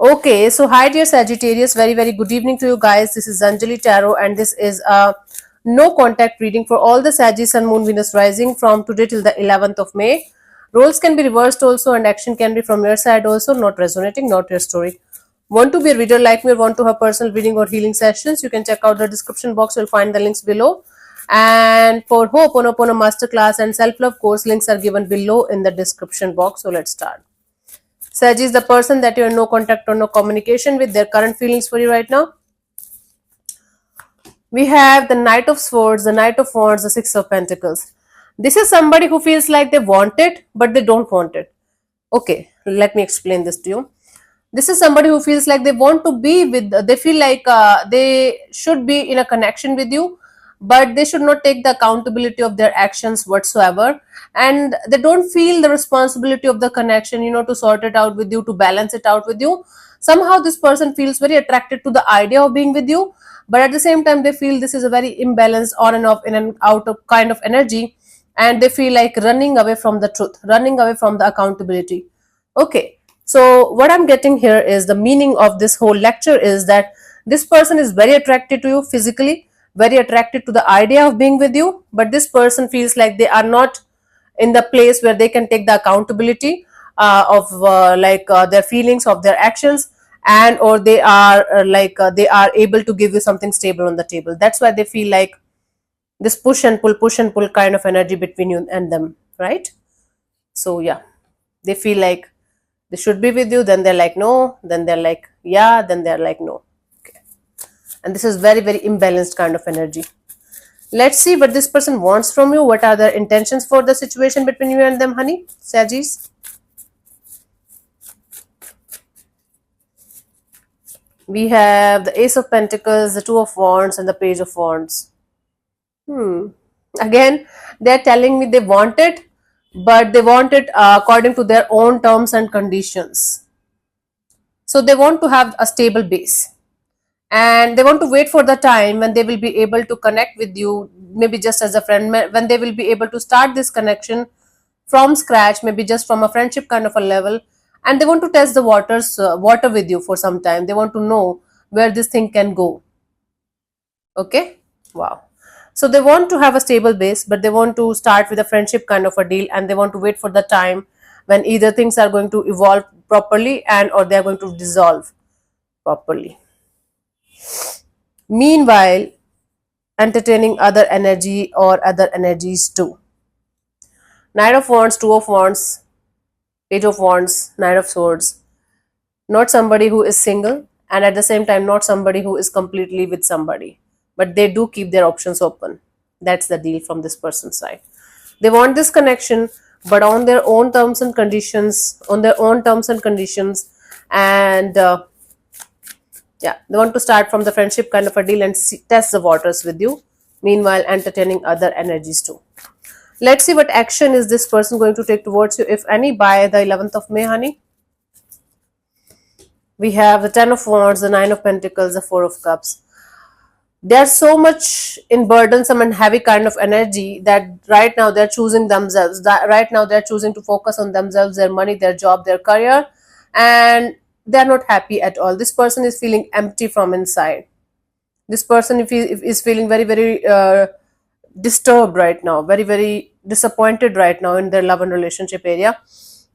Okay, so hi dear Sagittarius, very good evening to you guys. This is Anjali Tarot, and this is a no contact reading for all the Sagittarius Sun, Moon, Venus rising from today till the 11th of May. Roles can be reversed also, and action can be from your side also, not resonating, not your story. Want to be a reader like me or want to have personal reading or healing sessions? You can check out the description box, you'll find the links below. And for Ho'oponopono Masterclass and Self Love course, links are given below in the description box. So let's start. Saj is the person that you are in no contact or no communication with, their current feelings for you right now. We have the Knight of Swords, the Knight of Wands, the Six of Pentacles. This is somebody who feels like they want it, but they don't want it. Okay, let me explain this to you. This is somebody who feels like they want to be with, they feel like they should be in a connection with you, but they should not take the accountability of their actions whatsoever, and they don't feel the responsibility of the connection, to sort it out with you, to balance it out with you. Somehow this person feels very attracted to the idea of being with you, but at the same time they feel this is a very imbalanced on and off, in and out of kind of energy, and they feel like running away from the truth, running away from the accountability. Okay, so what I'm getting here is the meaning of this whole lecture is that this person is very attracted to you physically, very attracted to the idea of being with you, but this person feels like they are not in the place where they can take the accountability of their feelings, of their actions, and or they are they are able to give you something stable on the table. That's why they feel like this push and pull kind of energy between you and them, right? So yeah, they feel like they should be with you, then they're like no, then they're like yeah, then they're like no. Okay, and this is very imbalanced kind of energy. Let's see what this person wants from you. What are their intentions for the situation between you and them, honey? Sagis. We have the Ace of Pentacles, the Two of Wands, and the Page of Wands. Again, they're telling me they want it, but they want it according to their own terms and conditions. So they want to have a stable base, and they want to wait for the time when they will be able to connect with you, maybe just as a friend, when they will be able to start this connection from scratch, maybe just from a friendship kind of a level, and they want to test the water with you for some time. They want to know where this thing can go. Okay, wow. So they want to have a stable base, but they want to start with a friendship kind of a deal, and they want to wait for the time when either things are going to evolve properly and or they are going to dissolve properly. Meanwhile, entertaining other energy or other energies too. Knight of Wands, Two of Wands, Page of Wands, Knight of Swords. Not somebody who is single, and at the same time not somebody who is completely with somebody, but they do keep their options open. That's the deal from this person's side. They want this connection, but on their own terms and conditions, and yeah, they want to start from the friendship kind of a deal and test the waters with you, meanwhile entertaining other energies too. Let's see what action is this person going to take towards you, if any, by the 11th of May, honey. We have the Ten of Wands, the Nine of Pentacles, the Four of Cups. They're so much in burdensome and heavy kind of energy that right now they're choosing themselves. That right now they're choosing to focus on themselves, their money, their job, their career, and they're not happy at all. This person is feeling empty from inside. This person is feeling very disturbed right now, very disappointed right now in their love and relationship area.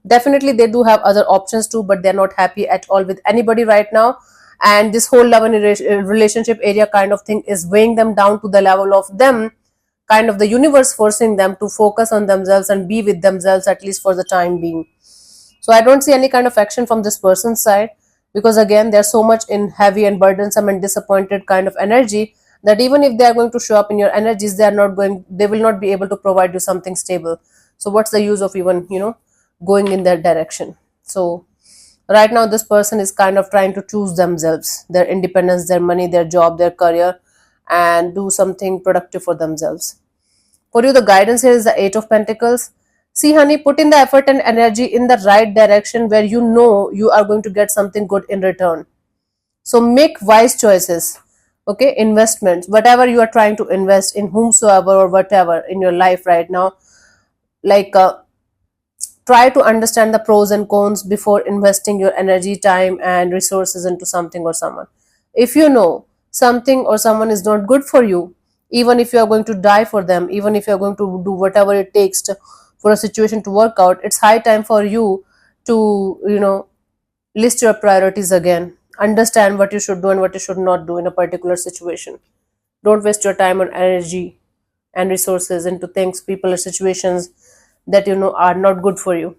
Definitely they do have other options too, but they're not happy at all with anybody right now, and this whole love and relationship area kind of thing is weighing them down to the level of them kind of the universe forcing them to focus on themselves and be with themselves, at least for the time being. So I don't see any kind of action from this person's side, because again they're so much in heavy and burdensome and disappointed kind of energy that even if they are going to show up in your energies, they will not be able to provide you something stable. So what's the use of even going in that direction? So right now this person is kind of trying to choose themselves, their independence, their money, their job, their career, and do something productive for themselves. For you, the guidance here is the Eight of Pentacles. See, honey, put in the effort and energy in the right direction where you know you are going to get something good in return. So make wise choices. Okay, investments, whatever you are trying to invest in, whomsoever or whatever in your life right now, like try to understand the pros and cons before investing your energy, time, and resources into something or someone. If you know something or someone is not good for you, even if you are going to die for them, even if you are going to do whatever it takes for a situation to work out, it's high time for you to, list your priorities again. Understand what you should do and what you should not do in a particular situation. Don't waste your time or energy and resources into things, people, or situations that are not good for you.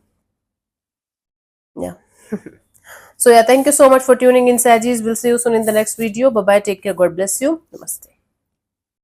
Yeah. So yeah, thank you so much for tuning in, Sajis. We'll see you soon in the next video. Bye bye. Take care. God bless you. Namaste.